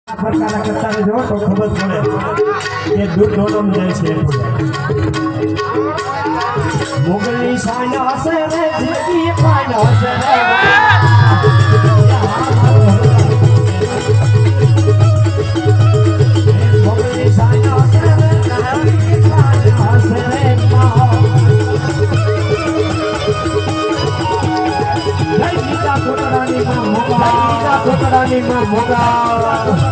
ફરકાના કરતા રહેજો તો ખબર પડે કે દૂધ દોડમ જાય છે મોગલની શાન હશે રે જેવી પાન હશે રે મોગલની શાન હશે રે જેવી પાન હશે રે જય ગીતા કોટરાની માં મોગા